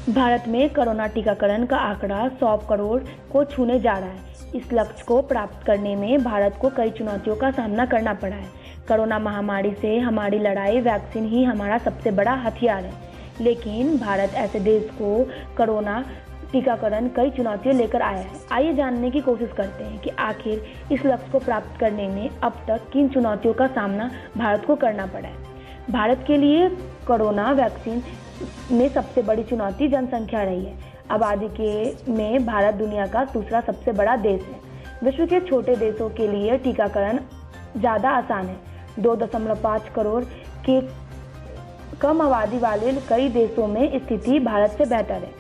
भारत में कोरोना टीकाकरण का आंकड़ा 100 करोड़ को छूने जा रहा है। इस लक्ष्य को प्राप्त करने में भारत को कई चुनौतियों का सामना करना पड़ा है। कोरोना महामारी से हमारी लड़ाई वैक्सीन ही हमारा सबसे बड़ा हथियार है, लेकिन भारत ऐसे देश को कोरोना टीकाकरण कई चुनौतियां लेकर आया है। आइए जानने की कोशिश करते हैं कि आखिर इस लक्ष्य को प्राप्त करने में अब तक किन चुनौतियों का सामना भारत को करना पड़ा है। भारत के लिए कोरोना वैक्सीन में सबसे बड़ी चुनौती जनसंख्या रही है। आबादी में भारत दुनिया का दूसरा सबसे बड़ा देश है। विश्व के छोटे देशों के लिए टीकाकरण ज़्यादा आसान है। 2.5 करोड़ के कम आबादी वाले कई देशों में स्थिति भारत से बेहतर है।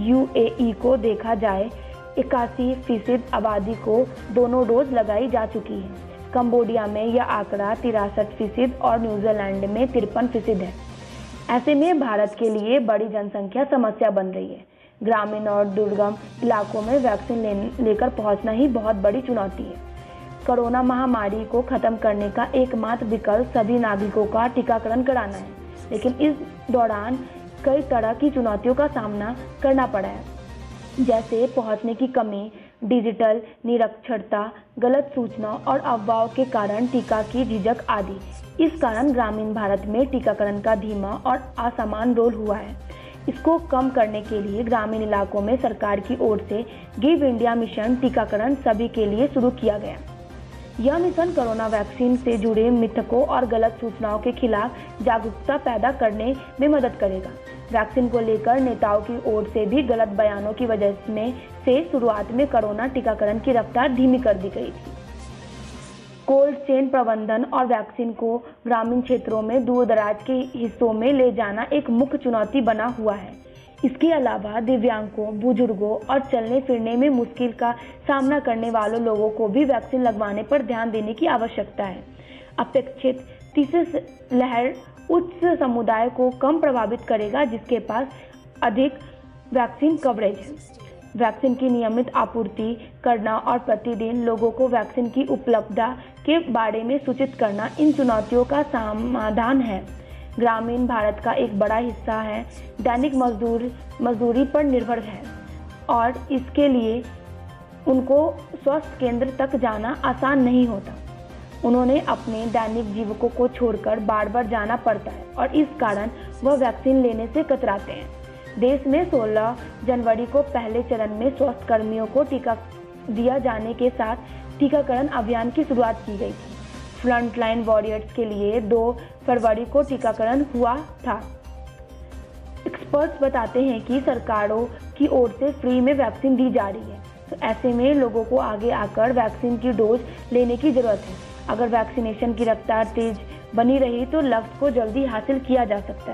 यूएई को देखा जाए 81% आबादी को दोनों डोज लगाई जा चुकी है। कंबोडिया में यह आंकड़ा 63% और न्यूजीलैंड में 53% है। ऐसे में भारत के लिए बड़ी जनसंख्या समस्या बन रही है। ग्रामीण और दुर्गम इलाकों में वैक्सीन लेकर पहुंचना ही बहुत बड़ी चुनौती है। कोरोना महामारी को खत्म करने का एकमात्र विकल्प सभी नागरिकों का टीकाकरण कराना है, लेकिन इस दौरान कई तरह की चुनौतियों का सामना करना पड़ा है, जैसे पहुंचने की कमी, डिजिटल निरक्षरता, गलत सूचना और अफवाहों के कारण टीका की झिझक आदि। इस कारण ग्रामीण भारत में टीकाकरण का धीमा और असमान रोल हुआ है। इसको कम करने के लिए ग्रामीण इलाकों में सरकार की ओर से गिव इंडिया मिशन टीकाकरण सभी के लिए शुरू किया गया। यह मिशन कोरोना वैक्सीन से जुड़े मिथकों और गलत सूचनाओं के खिलाफ जागरूकता पैदा करने में मदद करेगा। वैक्सीन को लेकर नेताओं की ओर से भी गलत बयानों की वजह से शुरुआत में कोरोना टीकाकरण की रफ्तार धीमी कर दी गई थी। कोल्ड चेन प्रबंधन और वैक्सीन को ग्रामीण क्षेत्रों में दूर-दराज के हिस्सों में ले जाना एक मुख्य चुनौती बना हुआ है। इसके अलावा दिव्यांगों, बुजुर्गों और चलने फिरने में मुश्किल का सामना करने वालों लोगों को भी वैक्सीन लगवाने पर ध्यान देने की आवश्यकता है। अपेक्षित तीसरी लहर उच्च समुदाय को कम प्रभावित करेगा, जिसके पास अधिक वैक्सीन कवरेज है। वैक्सीन की नियमित आपूर्ति करना और प्रतिदिन लोगों को वैक्सीन की उपलब्धता के बारे में सूचित करना इन चुनौतियों का समाधान है। ग्रामीण भारत का एक बड़ा हिस्सा है दैनिक मजदूरी पर निर्भर है और इसके लिए उनको स्वास्थ्य केंद्र तक जाना आसान नहीं होता। उन्होंने अपने दैनिक जीविकों को छोड़कर बार बार जाना पड़ता है और इस कारण वह वैक्सीन लेने से कतराते हैं। देश में 16 जनवरी को पहले चरण में स्वास्थ्य कर्मियों को टीका दिया जाने के साथ टीकाकरण अभियान की शुरुआत की गई थी। फ्रंटलाइन वॉरियर्स के लिए 2 फरवरी को टीकाकरण हुआ था। एक्सपर्ट्स बताते हैं कि सरकारों की ओर से फ्री में वैक्सीन दी जा रही है, तो ऐसे में लोगों को आगे आकर वैक्सीन की डोज लेने की जरूरत है। अगर वैक्सीनेशन की रफ्तार तेज बनी रही तो लक्ष्य को जल्दी हासिल किया जा सकता है।